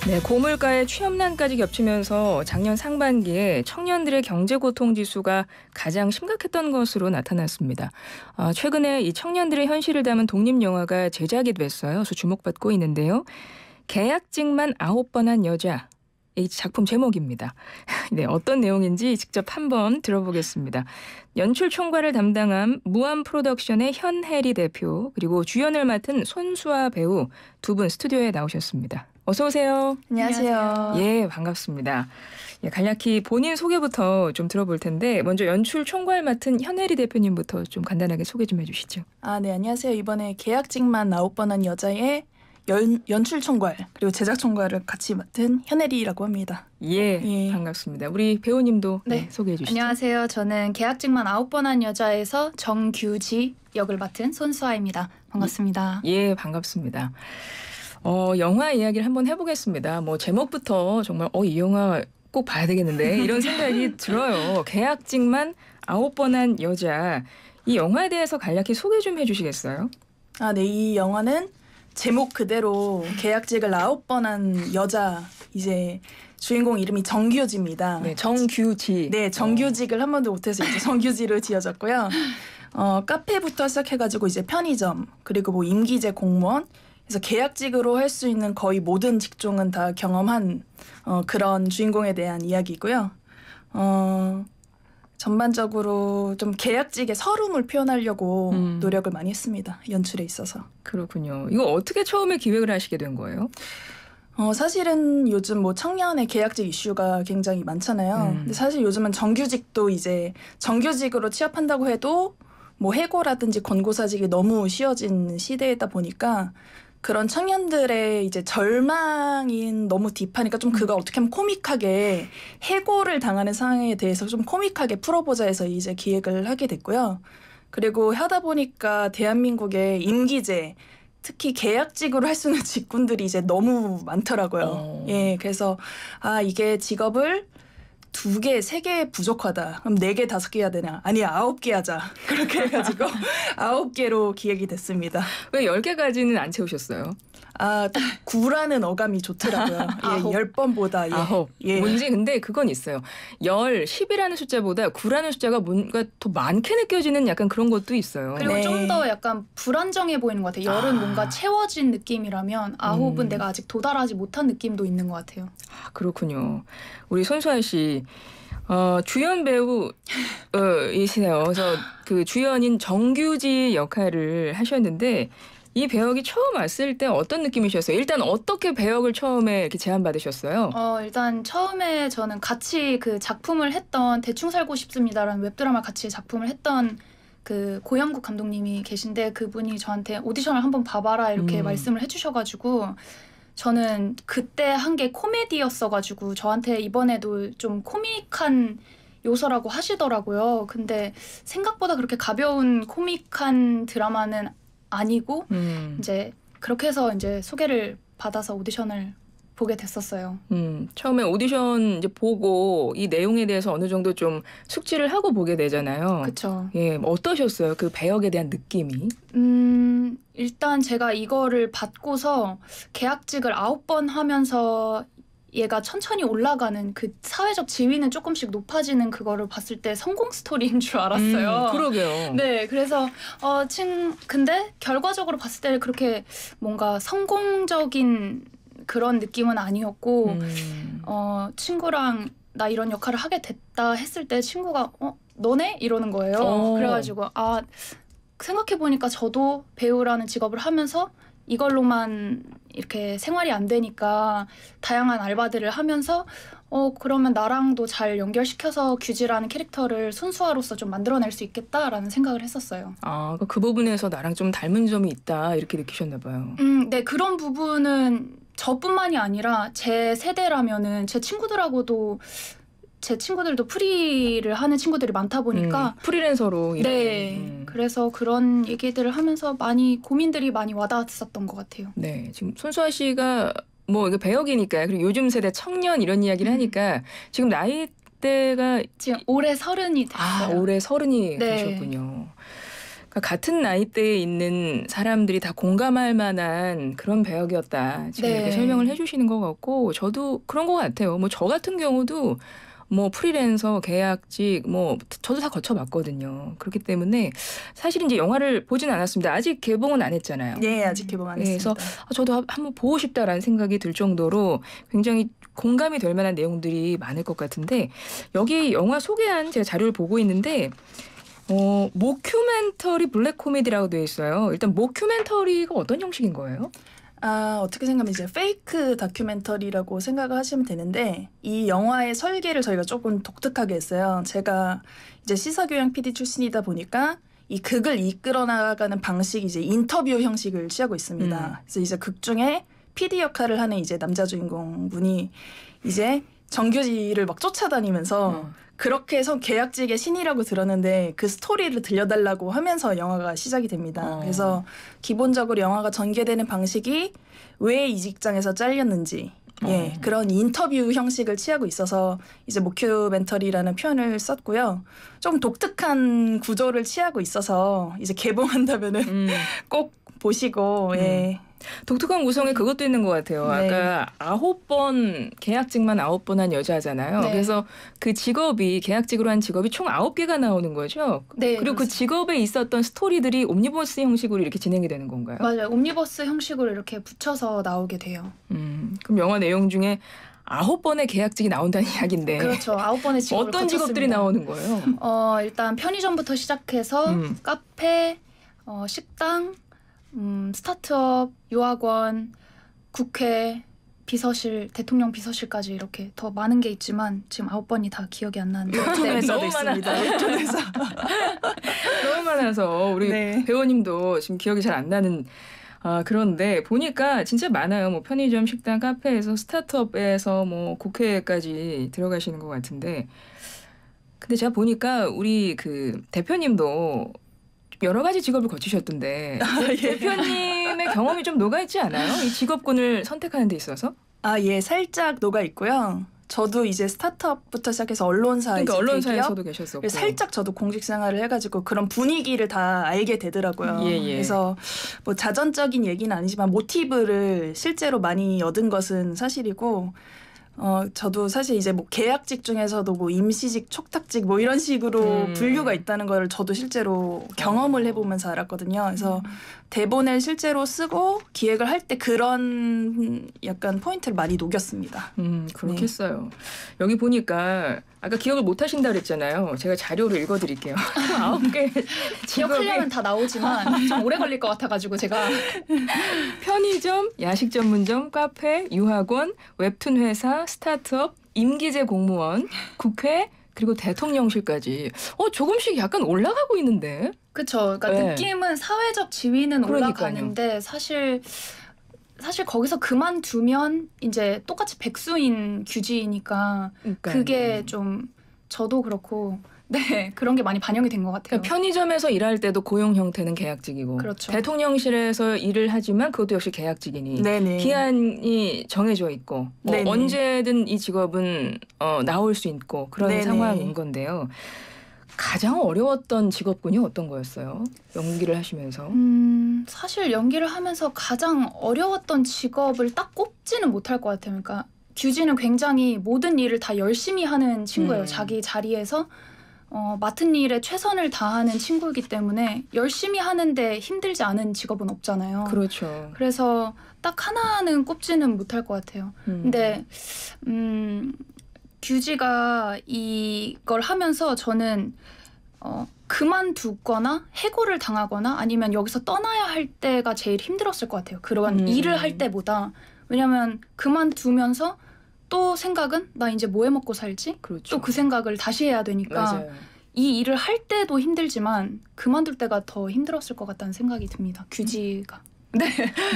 네, 고물가에 취업난까지 겹치면서 작년 상반기에 청년들의 경제 고통 지수가 가장 심각했던 것으로 나타났습니다. 최근에 이 청년들의 현실을 담은 독립 영화가 제작이 됐어요. 그래서 주목받고 있는데요. 계약직만 9번 한 여자. 이 작품 제목입니다. 네, 어떤 내용인지 직접 한번 들어보겠습니다. 연출 총괄을 담당한 무한 프로덕션의 현혜리 대표 그리고 주연을 맡은 손수아 배우 두 분 스튜디오에 나오셨습니다. 어서 오세요. 안녕하세요. 예, 반갑습니다. 예, 간략히 본인 소개부터 좀 들어볼 텐데 먼저 연출 총괄 맡은 현혜리 대표님부터 좀 간단하게 소개 좀 해주시죠. 네, 안녕하세요. 이번에 계약직만 9번 한 여자의 연출 총괄 그리고 제작 총괄을 같이 맡은 현혜리라고 합니다. 예, 반갑습니다. 우리 배우님도 네, 소개해 주시죠. 안녕하세요. 저는 계약직만 9번 한 여자에서 정규지 역을 맡은 손수아입니다. 반갑습니다. 예, 반갑습니다. 영화 이야기를 한번 해보겠습니다. 뭐 제목부터 정말 이 영화 꼭 봐야 되겠는데 이런 생각이 들어요. 계약직만 9번 한 여자. 이 영화에 대해서 간략히 소개 좀 해주시겠어요? 네, 이 영화는 제목 그대로 계약직을 9번 한 여자, 이제 주인공 이름이 정규지입니다. 네, 정규지. 네, 정규직을 한 번도 못해서 이제 정규지로 지어졌고요. 카페부터 시작해가지고 이제 편의점 그리고 뭐 임기제 공무원. 그래서 계약직으로 할 수 있는 거의 모든 직종은 다 경험한 그런 주인공에 대한 이야기고요. 전반적으로 좀 계약직의 서름을 표현하려고 노력을 많이 했습니다. 연출에 있어서. 그렇군요. 이거 어떻게 처음에 기획을 하시게 된 거예요? 사실은 요즘 뭐 청년의 계약직 이슈가 굉장히 많잖아요. 근데 사실 요즘은 정규직도 이제 정규직으로 취업한다고 해도 뭐 해고라든지 권고사직이 너무 쉬워진 시대이다 보니까 그런 청년들의 이제 절망인 너무 딥하니까 좀 그거 어떻게 하면 코믹하게 해고를 당하는 상황에 대해서 좀 코믹하게 풀어보자 해서 이제 기획을 하게 됐고요. 그리고 하다 보니까 대한민국의 임기제 특히 계약직으로 할 수 있는 직군들이 이제 너무 많더라고요. 예, 그래서 이게 직업을 2개, 3개 부족하다. 그럼 4개, 5개 해야 되냐? 아니 9개 하자. 그렇게 해가지고 9개로 기획이 됐습니다. 왜 10개까지는 안 채우셨어요? 딱 9라는 어감이 좋더라고요. 예, 10번보다. 예. 9. 예. 뭔지 근데 그건 있어요. 10이라는 숫자보다 9라는 숫자가 뭔가 더 많게 느껴지는 약간 그런 것도 있어요. 그리고 네. 좀 더 약간 불안정해 보이는 것 같아요. 10은 뭔가 채워진 느낌이라면 9은 내가 아직 도달하지 못한 느낌도 있는 것 같아요. 그렇군요. 우리 손수아 씨 주연 배우이시네요. 그래서 그 주연인 정규지 역할을 하셨는데 이 배역이 처음 왔을 때 어떤 느낌이셨어요? 일단 어떻게 배역을 처음에 이렇게 제안받으셨어요? 일단 처음에 저는 같이 그 작품을 했던 대충 살고 싶습니다라는 웹드라마 같이 작품을 했던 그 고영국 감독님이 계신데 그분이 저한테 오디션을 한번 봐봐라 이렇게 말씀을 해주셔가지고 저는 그때 한 게 코미디였어가지고 저한테 이번에도 좀 코믹한 요소라고 하시더라고요. 근데 생각보다 그렇게 가벼운 코믹한 드라마는 아니고 이제 그렇게 해서 이제 소개를 받아서 오디션을 보게 됐었어요. 처음에 오디션 이제 보고 이 내용에 대해서 어느 정도 좀 숙지를 하고 보게 되잖아요. 그렇죠. 예, 어떠셨어요? 그 배역에 대한 느낌이? 일단 제가 이거를 받고서 계약직을 9번 하면서 얘가 천천히 올라가는 그 사회적 지위는 조금씩 높아지는 그거를 봤을 때 성공 스토리인 줄 알았어요. 그러게요. 네, 그래서 근데 결과적으로 봤을 때 그렇게 뭔가 성공적인 그런 느낌은 아니었고 친구랑 나 이런 역할을 하게 됐다 했을 때 친구가 너네? 이러는 거예요. 그래가지고 생각해보니까 저도 배우라는 직업을 하면서 이걸로만 이렇게 생활이 안 되니까 다양한 알바들을 하면서 그러면 나랑도 잘 연결시켜서 규지라는 캐릭터를 손수아로서 좀 만들어낼 수 있겠다라는 생각을 했었어요. 그 부분에서 나랑 좀 닮은 점이 있다 이렇게 느끼셨나 봐요. 네, 그런 부분은 저뿐만이 아니라 제 세대라면은 제 친구들도 프리를 하는 친구들이 많다 보니까 프리랜서로 네, 그래서 그런 얘기들을 하면서 고민들이 많이 와닿았었던 것 같아요. 네, 지금 손수아 씨가 뭐 이게 배역이니까 그리고 요즘 세대 청년 이런 이야기를 하니까 지금 나이대가 지금 올해 30이 됐어요. 올해 30이 네. 되셨군요. 그러니까 같은 나이대에 있는 사람들이 다 공감할 만한 그런 배역이었다. 지금 네. 이렇게 설명을 해주시는 것 같고 저도 그런 것 같아요. 뭐 저 같은 경우도 뭐 프리랜서, 계약직 뭐 저도 다 거쳐봤거든요. 그렇기 때문에 사실 이제 영화를 보진 않았습니다. 아직 개봉은 안 했잖아요. 네, 아직 개봉 안 했습니다. 그래서 저도 한번 보고 싶다라는 생각이 들 정도로 굉장히 공감이 될 만한 내용들이 많을 것 같은데 여기 영화 소개한 제가 자료를 보고 있는데 모큐멘터리 블랙 코미디라고 되어 있어요. 일단 모큐멘터리가 어떤 형식인 거예요? 어떻게 생각하면 이제 페이크 다큐멘터리라고 생각을 하시면 되는데 이 영화의 설계를 저희가 조금 독특하게 했어요. 제가 이제 시사교양 PD 출신이다 보니까 이 극을 이끌어 나가는 방식이 이제 인터뷰 형식을 취하고 있습니다. 그래서 이제 극 중에 PD 역할을 하는 이제 남자 주인공 분이 이제 정규직을 막 쫓아다니면서 그렇게 해서 계약직의 신이라고 들었는데 그 스토리를 들려달라고 하면서 영화가 시작이 됩니다. 그래서 기본적으로 영화가 전개되는 방식이 왜 이 직장에서 잘렸는지 그런 인터뷰 형식을 취하고 있어서 이제 모큐멘터리라는 표현을 썼고요. 좀 독특한 구조를 취하고 있어서 이제 개봉한다면은 꼭 보시고 독특한 구성에 그것도 있는 것 같아요. 네. 아까 9번 계약직만 9번 한 여자잖아요. 네. 그래서 그 직업이 계약직으로 한 직업이 총 9개가 나오는 거죠. 네, 그리고 그 그렇습니다. 직업에 있었던 스토리들이 옴니버스 형식으로 이렇게 진행이 되는 건가요? 맞아요. 옴니버스 형식으로 이렇게 붙여서 나오게 돼요. 그럼 영화 내용 중에 9번의 계약직이 나온다는 이야기인데 그렇죠. 9번의 직업을 어떤 직업들이 거쳤습니다. 나오는 거예요? 일단 편의점부터 시작해서 카페, 식당, 스타트업, 유학원, 국회, 비서실, 대통령 비서실까지 이렇게 더 많은 게 있지만 지금 9번이 다 기억이 안 나는데 웹툰회사도 너무 있습니다. 많아요. 웹툰회사. 너무 많아서 우리 네. 배우님도 지금 기억이 잘 안 나는 그런데 보니까 진짜 많아요. 뭐 편의점, 식당, 카페에서 스타트업에서 뭐 국회까지 들어가시는 것 같은데 근데 제가 보니까 우리 그 대표님도 여러 가지 직업을 거치셨던데 대표님의 경험이 좀 녹아있지 않아요? 이 직업군을 선택하는 데 있어서? 살짝 녹아 있고요. 저도 이제 스타트업부터 시작해서 언론사 그러니까 이제 언론사에서도 대기업, 계셨었고 살짝 저도 공직 생활을 해가지고 그런 분위기를 다 알게 되더라고요. 그래서 뭐 자전적인 얘기는 아니지만 모티브를 실제로 많이 얻은 것은 사실이고 저도 사실 이제 뭐 계약직 중에서도 뭐 임시직, 촉탁직 뭐 이런 식으로 분류가 있다는 걸 저도 실제로 경험을 해보면서 알았거든요. 그래서 대본을 실제로 쓰고 기획을 할 때 그런 약간 포인트를 많이 녹였습니다. 그렇겠어요. 여기 보니까 아까 기억을 못 하신다 그랬잖아요. 제가 자료를 읽어드릴게요. 9개 기억하려면 다 나오지만 좀 오래 걸릴 것 같아가지고 제가 편의점, 야식 전문점, 카페, 유학원, 웹툰 회사, 스타트업, 임기제 공무원, 국회 그리고 대통령실까지 조금씩 약간 올라가고 있는데. 그쵸. 그러니까 네. 느낌은 사회적 지위는 그러니까요. 올라가는데 사실 거기서 그만두면 이제 똑같이 백수인 규지이니까 그게 좀 저도 그렇고 그런 게 많이 반영이 된 것 같아요. 그러니까 편의점에서 일할 때도 고용 형태는 계약직이고 그렇죠. 대통령실에서 일을 하지만 그것도 역시 계약직이니 네네. 기한이 정해져 있고 네네. 언제든 이 직업은 나올 수 있고 그런 네네. 상황인 건데요. 가장 어려웠던 직업군이 어떤 거였어요? 연기를 하시면서. 사실 연기를 하면서 가장 어려웠던 직업을 딱 꼽지는 못할 것 같아요. 그러니까 규지는 굉장히 모든 일을 다 열심히 하는 친구예요. 자기 자리에서 맡은 일에 최선을 다하는 친구이기 때문에 열심히 하는데 힘들지 않은 직업은 없잖아요. 그렇죠. 그래서 딱 하나는 꼽지는 못할 것 같아요. 근데 규지가 이걸 하면서 저는 그만두거나 해고를 당하거나 아니면 여기서 떠나야 할 때가 제일 힘들었을 것 같아요. 그런 일을 할 때보다. 왜냐면 그만두면서 또 생각은 나 이제 뭐 해먹고 살지? 그렇죠. 또 그 생각을 다시 해야 되니까 맞아요. 이 일을 할 때도 힘들지만 그만둘 때가 더 힘들었을 것 같다는 생각이 듭니다. 규지가.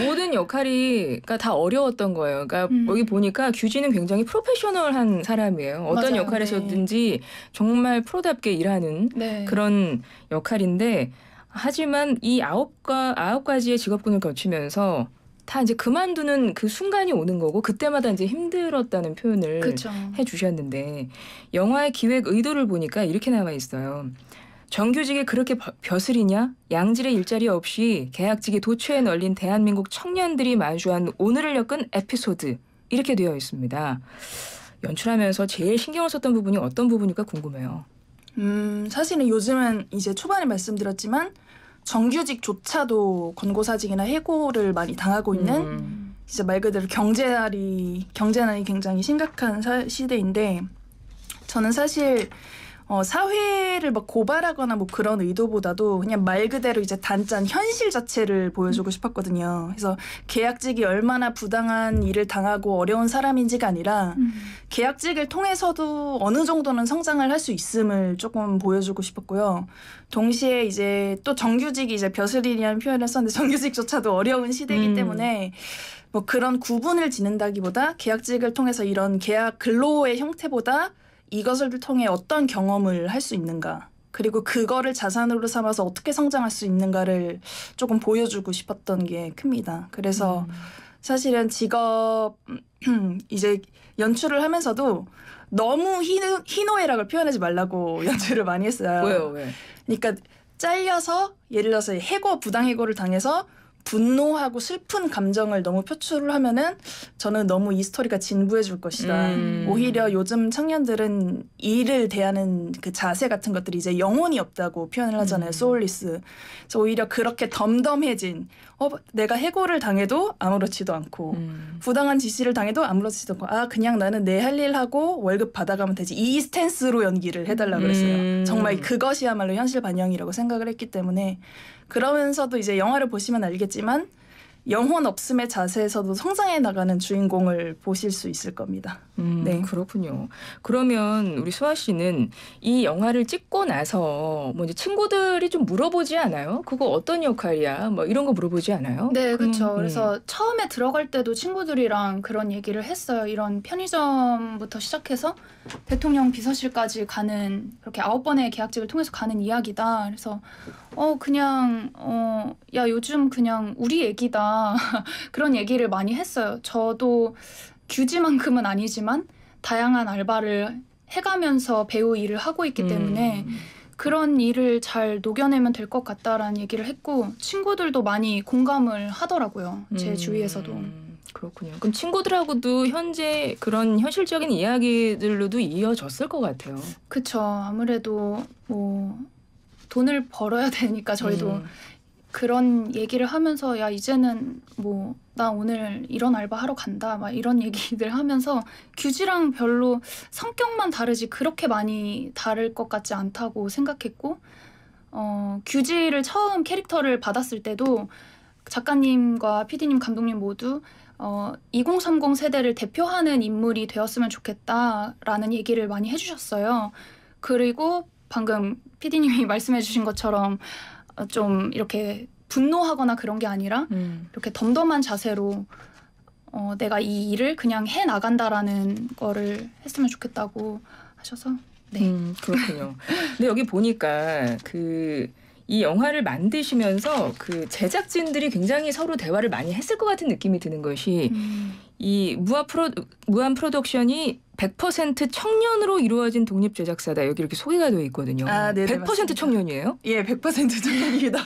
모든 역할이가 다 어려웠던 거예요. 그러니까 여기 보니까 규지는 굉장히 프로페셔널한 사람이에요. 어떤 맞아요. 역할에서든지 정말 프로답게 일하는 네. 그런 역할인데 하지만 이 9가지의 직업군을 거치면서 다 이제 그만두는 그 순간이 오는 거고 그때마다 이제 힘들었다는 표현을 그렇죠. 해주셨는데 영화의 기획 의도를 보니까 이렇게 나와 있어요. 정규직에 그렇게 벼슬이냐? 양질의 일자리 없이 계약직이 도처에 널린 대한민국 청년들이 마주한 오늘을 엮은 에피소드 이렇게 되어 있습니다. 연출하면서 제일 신경을 썼던 부분이 어떤 부분일까 궁금해요. 사실은 요즘은 이제 초반에 말씀드렸지만 정규직조차도 권고사직이나 해고를 많이 당하고 있는 이제 말 그대로 경제난이 굉장히 심각한 시대인데 저는 사실 사회를 막 고발하거나 뭐 그런 의도보다도 그냥 말 그대로 이제 단짠 현실 자체를 보여주고 싶었거든요. 그래서 계약직이 얼마나 부당한 일을 당하고 어려운 사람인지가 아니라 계약직을 통해서도 어느 정도는 성장을 할 수 있음을 조금 보여주고 싶었고요. 동시에 이제 또 정규직이 이제 벼슬이라는 표현을 썼는데 정규직조차도 어려운 시대이기 때문에 뭐 그런 구분을 짓는다기보다 계약직을 통해서 이런 계약 근로의 형태보다 이것을 통해 어떤 경험을 할 수 있는가 그리고 그거를 자산으로 삼아서 어떻게 성장할 수 있는가를 조금 보여주고 싶었던 게 큽니다. 그래서 사실은 직업 이제 연출을 하면서도 너무 희노애락을 표현하지 말라고 연출을 많이 했어요. 왜요? 왜? 그러니까 잘려서 예를 들어서 해고 부당해고를 당해서 분노하고 슬픈 감정을 너무 표출을 하면은 저는 너무 이 스토리가 진부해 줄 것이다. 오히려 요즘 청년들은 일을 대하는 그 자세 같은 것들이 이제 영혼이 없다고 표현을 하잖아요. 소울리스. 그래서 오히려 그렇게 덤덤해진 내가 해고를 당해도 아무렇지도 않고 부당한 지시를 당해도 아무렇지도 않고 그냥 나는 내 할 일 하고 월급 받아가면 되지. 이 스탠스로 연기를 해달라고 그랬어요. 정말 그것이야말로 현실 반영이라고 생각을 했기 때문에 그러면서도 이제 영화를 보시면 알겠지만 영혼 없음의 자세에서도 성장해 나가는 주인공을 보실 수 있을 겁니다. 네, 그렇군요. 그러면 우리 수아 씨는 이 영화를 찍고 나서 뭐 이제 친구들이 좀 물어보지 않아요? 그거 어떤 역할이야? 뭐 이런 거 물어보지 않아요? 네, 그렇죠. 그래서 처음에 들어갈 때도 친구들이랑 그런 얘기를 했어요. 이런 편의점부터 시작해서 대통령 비서실까지 가는 그렇게 9번의 계약직을 통해서 가는 이야기다. 그래서 그냥 야 요즘 그냥 우리 얘기다. 그런 얘기를 많이 했어요. 저도 규지만큼은 아니지만 다양한 알바를 해가면서 배우 일을 하고 있기 때문에 그런 일을 잘 녹여내면 될 것 같다라는 얘기를 했고 친구들도 많이 공감을 하더라고요. 제 주위에서도. 그렇군요. 그럼 친구들하고도 현재 그런 현실적인 이야기들로도 이어졌을 것 같아요. 그쵸. 아무래도 뭐 돈을 벌어야 되니까 저희도 그런 얘기를 하면서 야 이제는 뭐 나 오늘 이런 알바 하러 간다 막 이런 얘기들 하면서 규지랑 별로 성격만 다르지 그렇게 많이 다를 것 같지 않다고 생각했고 규지를 처음 캐릭터를 받았을 때도 작가님과 PD님 감독님 모두 2030 세대를 대표하는 인물이 되었으면 좋겠다라는 얘기를 많이 해주셨어요. 그리고 방금 PD님이 말씀해 주신 것처럼 좀 이렇게 분노하거나 그런 게 아니라 이렇게 덤덤한 자세로 내가 이 일을 그냥 해 나간다라는 거를 했으면 좋겠다고 하셔서 네. 그렇군요. 근데 여기 보니까 이 영화를 만드시면서 그 제작진들이 굉장히 서로 대화를 많이 했을 것 같은 느낌이 드는 것이 이 무한 프로덕션이 100% 청년으로 이루어진 독립 제작사다. 여기 이렇게 소개가 되어 있거든요. 네네, 100% 맞습니다. 청년이에요? 예, 100% 청년입니다.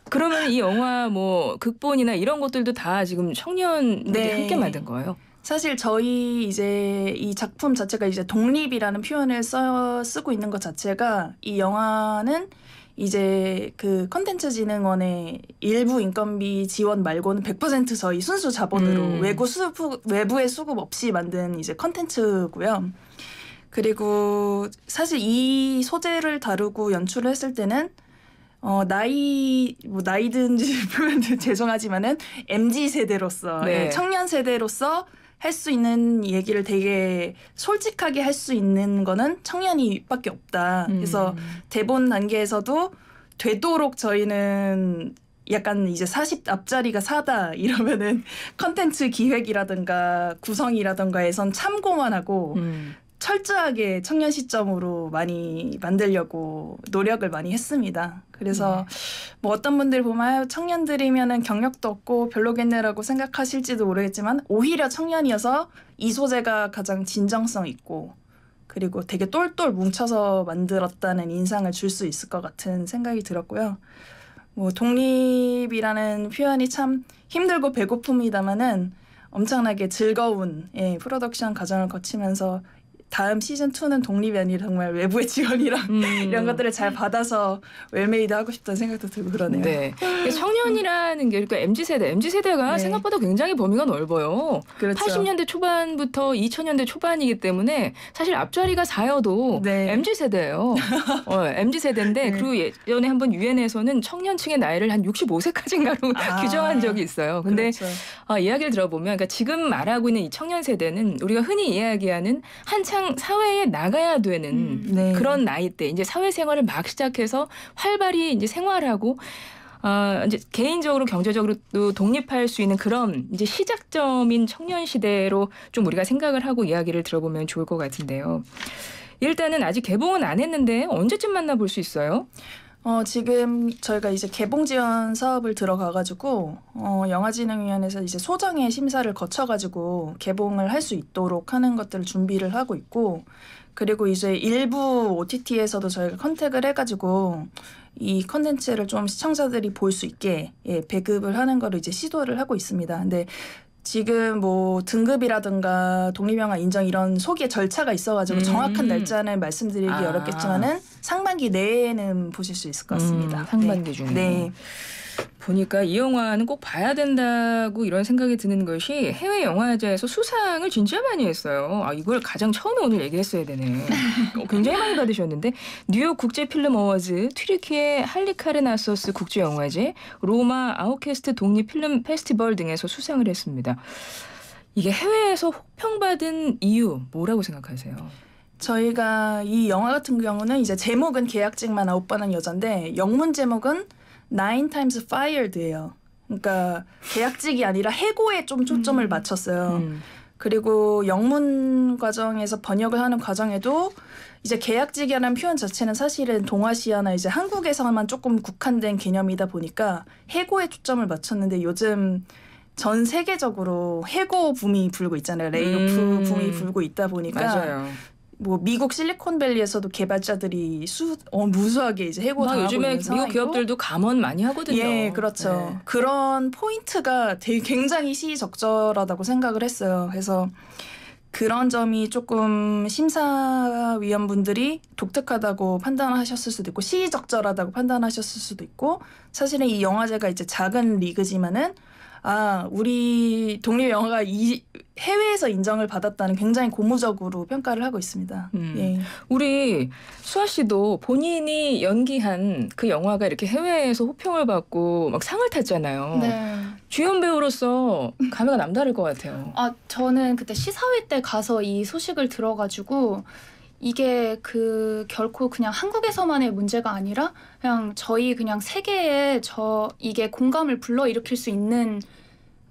그러면 이 영화 뭐 극본이나 이런 것들도 다 지금 청년들이 네. 함께 만든 거예요? 사실 저희 이제 이 작품 자체가 이제 독립이라는 표현을 쓰고 있는 것 자체가 이 영화는 이제 그 컨텐츠진흥원의 일부 인건비 지원 말고는 100% 저희 순수 자본으로 외부의 수급 없이 만든 이제 컨텐츠고요. 그리고 사실 이 소재를 다루고 연출을 했을 때는 나이든지 표현도 죄송하지만은 MZ 세대로서 네. 청년 세대로서 할 수 있는 얘기를 되게 솔직하게 할 수 있는 거는 청년이밖에 없다. 그래서 대본 단계에서도 되도록 저희는 약간 이제 40 앞자리가 4다 이러면은 컨텐츠 기획이라든가 구성이라든가에선 참고만 하고 철저하게 청년 시점으로 많이 만들려고 노력을 많이 했습니다. 그래서 뭐 어떤 분들 보면 청년들이면은 경력도 없고 별로겠네라고 생각하실지도 모르겠지만 오히려 청년이어서 이 소재가 가장 진정성 있고 그리고 되게 똘똘 뭉쳐서 만들었다는 인상을 줄 수 있을 것 같은 생각이 들었고요. 뭐 독립이라는 표현이 참 힘들고 배고픔이다마는 엄청나게 즐거운 프로덕션 과정을 거치면서 다음 시즌2는 독립이 아니라 정말 외부의 지원이랑 이런 것들을 잘 받아서 웰메이드 하고 싶다는 생각도 들고 그러네요. 네. 청년이라는 게 그러니까 MZ세대가 네. 생각보다 굉장히 범위가 넓어요. 그렇죠. 80년대 초반부터 2000년대 초반이기 때문에 사실 앞자리가 4여도 네. MZ세대예요. MZ세대인데 네. 그리고 예전에 한번 유엔에서는 청년층의 나이를 한 65세까지인가로 규정한 적이 있어요. 근데 그렇죠. 이야기를 들어보면 그러니까 지금 말하고 있는 이 청년 세대는 우리가 흔히 이야기하는 한창 사회에 나가야 되는 네. 그런 나이 때 이제 사회생활을 막 시작해서 활발히 이제 생활하고 이제 개인적으로 경제적으로도 독립할 수 있는 그런 이제 시작점인 청년 시대로 좀 우리가 생각을 하고 이야기를 들어보면 좋을 것 같은데요. 일단은 아직 개봉은 안 했는데 언제쯤 만나볼 수 있어요? 지금 저희가 이제 개봉 지원 사업을 들어가가지고 영화진흥위원회에서 이제 소정의 심사를 거쳐가지고 개봉을 할 수 있도록 하는 것들을 준비를 하고 있고, 그리고 이제 일부 OTT에서도 저희가 컨택을 해가지고 이 컨텐츠를 좀 시청자들이 볼 수 있게 배급을 하는 거를 이제 시도를 하고 있습니다. 근데 지금 뭐 등급이라든가 독립영화 인정 이런 소개 절차가 있어가지고 정확한 날짜는 말씀드리기 어렵겠지만은 상반기 내에는 보실 수 있을 것 같습니다. 상반기 중에. 네. 보니까 이 영화는 꼭 봐야 된다고 이런 생각이 드는 것이 해외 영화제에서 수상을 진짜 많이 했어요. 이걸 가장 처음에 오늘 얘기했어야 되네. 굉장히 많이 받으셨는데 뉴욕 국제필름 어워즈, 튀르키예 할리카르나소스 국제영화제, 로마 아우케스트 독립필름 페스티벌 등에서 수상을 했습니다. 이게 해외에서 혹평받은 이유 뭐라고 생각하세요? 저희가 이 영화 같은 경우는 이제 제목은 계약직만 아웃받은 여잔데 영문 제목은 Nine Times Fired예요. 그러니까 계약직이 아니라 해고에 좀 초점을 맞췄어요. 그리고 영문 과정에서 번역을 하는 과정에도 이제 계약직이라는 표현 자체는 사실은 동아시아나 이제 한국에서만 조금 국한된 개념이다 보니까 해고에 초점을 맞췄는데 요즘 전 세계적으로 해고 붐이 불고 있잖아요. 레이오프 붐이 불고 있다 보니까 맞아요. 뭐 미국 실리콘밸리에서도 개발자들이 무수하게 이제 해고당하고 요즘에 있는 상황이고. 미국 기업들도 감원 많이 하거든요. 예, 그렇죠. 네. 그런 포인트가 되게 굉장히 시의적절하다고 생각을 했어요. 그래서 그런 점이 조금 심사위원분들이 독특하다고 판단하셨을 수도 있고 시의적절하다고 판단하셨을 수도 있고, 사실은 이 영화제가 이제 작은 리그지만은 우리 독립 영화가 이 해외에서 인정을 받았다는 굉장히 고무적으로 평가를 하고 있습니다. 예. 우리 수아 씨도 본인이 연기한 그 영화가 이렇게 해외에서 호평을 받고 막 상을 탔잖아요. 네. 주연 배우로서 감회가 남다를 것 같아요. 저는 그때 시사회 때 가서 이 소식을 들어가지고 이게 결코 그냥 한국에서만의 문제가 아니라 그냥 저희 그냥 세계에 이게 공감을 불러일으킬 수 있는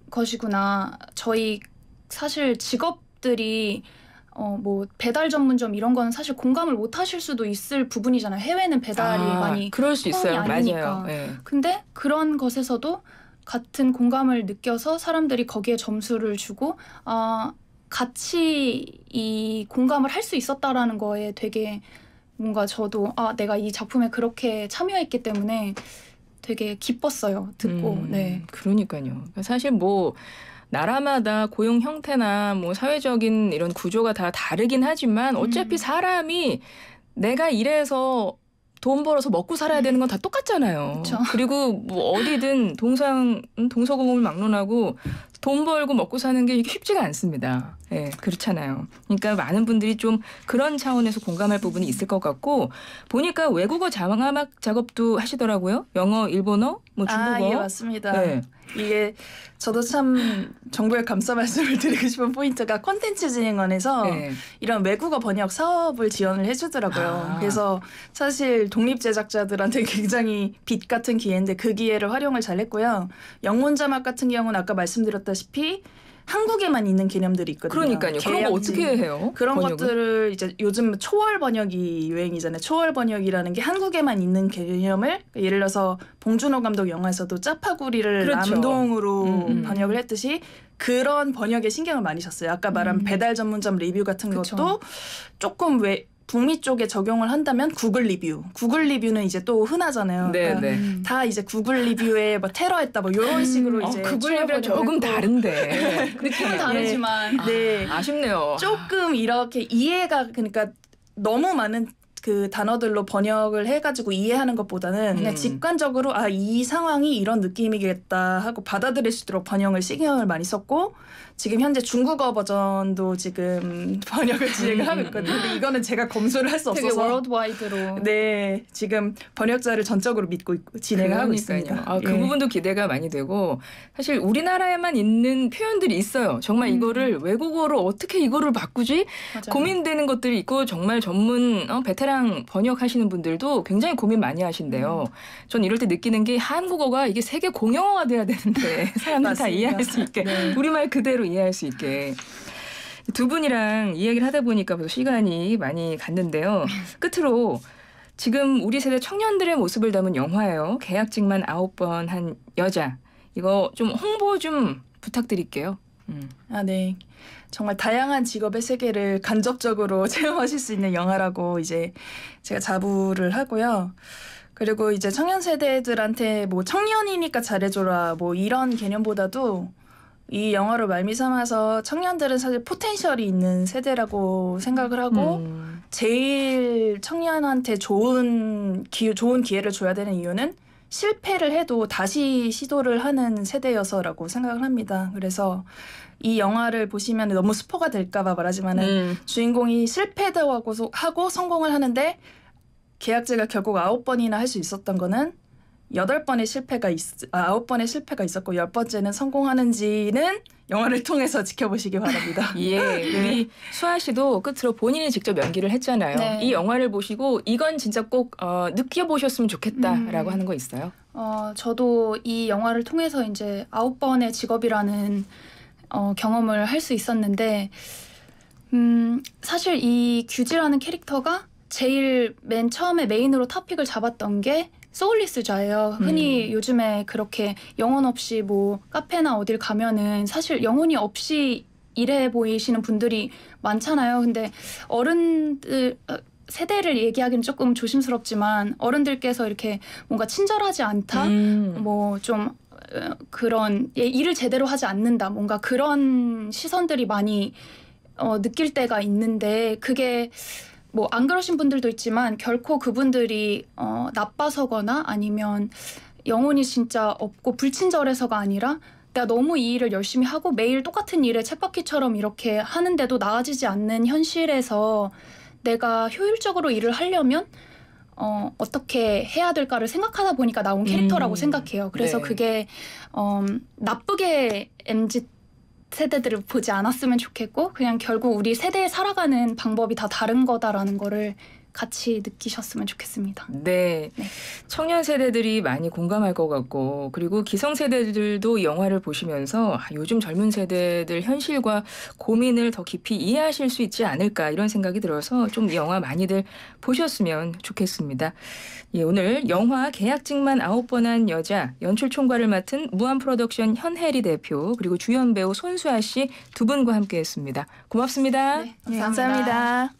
것이구나. 저희 사실 직업들이 뭐 배달 전문점 이런 거는 사실 공감을 못 하실 수도 있을 부분이잖아요. 해외는 배달이 많이 그럴 수 있어요. 아니니까. 맞아요. 네. 근데 그런 것에서도 같은 공감을 느껴서 사람들이 거기에 점수를 주고 같이 이 공감을 할 수 있었다라는 거에 되게 뭔가 저도 내가 이 작품에 그렇게 참여했기 때문에 되게 기뻤어요. 듣고. 네. 그러니까요. 사실 뭐 나라마다 고용 형태나 뭐 사회적인 이런 구조가 다 다르긴 하지만 어차피 사람이 내가 이래서 돈 벌어서 먹고 살아야 되는 건 다 똑같잖아요. 그쵸. 그리고 뭐 어디든 동서고금을 막론하고 돈 벌고 먹고 사는 게 쉽지가 않습니다. 예, 그렇잖아요. 그러니까 많은 분들이 좀 그런 차원에서 공감할 부분이 있을 것 같고, 보니까 외국어 자막 작업도 하시더라고요. 영어, 일본어, 뭐 중국어. 예, 맞습니다. 네. 이게 저도 참 정부에 감사 말씀을 드리고 싶은 포인트가 콘텐츠진흥원에서 네. 이런 외국어 번역 사업을 지원을 해주더라고요. 그래서 사실 독립 제작자들한테 굉장히 빛 같은 기회인데 그 기회를 활용을 잘 했고요. 영문 자막 같은 경우는 아까 말씀드렸다시피 한국에만 있는 개념들이 있거든요. 그러니까요. 그런 거 어떻게 해요? 그런 번역은? 것들을 이제 요즘 초월 번역이 유행이잖아요. 초월 번역이라는 게 한국에만 있는 개념을 예를 들어서 봉준호 감독 영화에서도 짜파구리를 그렇죠. 남동으로 번역을 했듯이 그런 번역에 신경을 많이 썼어요. 아까 말한 배달 전문점 리뷰 같은 그쵸. 것도 조금 왜 북미 쪽에 적용을 한다면 구글 리뷰. 구글 리뷰는 이제 또 흔하잖아요. 네, 그러니까 네. 다 이제 구글 리뷰에 뭐 테러했다 뭐 이런 식으로 이제 구글 초월 레벨 조금 번역을 했고. 다른데. 느낌은 다르지만 네. 아쉽네요. 조금 이렇게 이해가 그러니까 너무 많은 그 단어들로 번역을 해가지고 이해하는 것보다는 그냥 직관적으로 아, 이 상황이 이런 느낌이겠다 하고 받아들일 수 있도록 번역을 신경을 많이 썼고 지금 현재 중국어 버전도 지금 번역을 진행을 하고 있거든요. 근데 이거는 제가 검수를 할 수 되게 없어서 월드와이드로 네 지금 번역자를 전적으로 믿고 있고 진행을 하고 그러니까요. 있습니다. 아, 그 예. 부분도 기대가 많이 되고 사실 우리나라에만 있는 표현들이 있어요. 정말 이거를 외국어로 어떻게 이거를 바꾸지? 맞아요. 고민되는 것들이 있고 정말 전문 베테랑 번역하시는 분들도 굉장히 고민 많이 하신대요. 전 이럴 때 느끼는 게 한국어가 이게 세계 공용어가 돼야 되는데 사람들 다 맞습니다. 이해할 수 있게 네. 우리말 그대로 이해할 수 있게. 두 분이랑 이야기를 하다 보니까 벌써 시간이 많이 갔는데요. 끝으로 지금 우리 세대 청년들의 모습을 담은 영화예요. 계약직만 9번 한 여자. 이거 좀 홍보 좀 부탁드릴게요. 아, 네. 정말 다양한 직업의 세계를 간접적으로 체험하실 수 있는 영화라고 이제 제가 자부를 하고요. 그리고 이제 청년 세대들한테 뭐 청년이니까 잘해줘라 뭐 이런 개념보다도 이 영화를 말미삼아서 청년들은 사실 포텐셜이 있는 세대라고 생각을 하고 제일 청년한테 좋은 기회를 줘야 되는 이유는 실패를 해도 다시 시도를 하는 세대여서라고 생각을 합니다. 그래서 이 영화를 보시면 너무 스포가 될까봐 말하지만은 주인공이 실패도 하고 성공을 하는데 계약직을 결국 9번이나 할 수 있었던 거는 9번의 실패가 9번의 실패가 있었고 10번째는 성공하는지는 영화를 통해서 지켜보시기 바랍니다. 예, 우리 수아 씨도 끝으로 본인이 직접 연기를 했잖아요. 네. 이 영화를 보시고 이건 진짜 꼭 느껴보셨으면 좋겠다라고 하는 거 있어요? 저도 이 영화를 통해서 이제 9번의 직업이라는 경험을 할 수 있었는데 사실 이 규지라는 캐릭터가 제일 맨 처음에 메인으로 토픽을 잡았던 게 소울리스자예요. 흔히 요즘에 그렇게 영혼 없이 뭐 카페나 어딜 가면은 사실 영혼이 없이 일해 보이시는 분들이 많잖아요. 근데 어른들 세대를 얘기하기는 조금 조심스럽지만 어른들께서 이렇게 뭔가 친절하지 않다, 뭐 좀 그런 일을 제대로 하지 않는다, 뭔가 그런 시선들이 많이 느낄 때가 있는데 그게 뭐 안 그러신 분들도 있지만 결코 그분들이 나빠서거나 아니면 영혼이 진짜 없고 불친절해서가 아니라 내가 너무 이 일을 열심히 하고 매일 똑같은 일에 쳇바퀴처럼 이렇게 하는데도 나아지지 않는 현실에서 내가 효율적으로 일을 하려면 어떻게 해야 될까를 생각하다 보니까 나온 캐릭터라고 생각해요. 그래서 네. 그게 나쁘게 MZ 세대들을 보지 않았으면 좋겠고 그냥 결국 우리 세대에 살아가는 방법이 다 다른 거다라는 거를 같이 느끼셨으면 좋겠습니다. 네. 네. 청년 세대들이 많이 공감할 것 같고 그리고 기성 세대들도 영화를 보시면서 요즘 젊은 세대들 현실과 고민을 더 깊이 이해하실 수 있지 않을까 이런 생각이 들어서 좀 영화 많이들 보셨으면 좋겠습니다. 예, 오늘 영화 계약직만 9번 한 여자 연출 총괄을 맡은 무한프로덕션 현혜리 대표 그리고 주연 배우 손수아 씨 두 분과 함께했습니다. 고맙습니다. 네, 네, 감사합니다.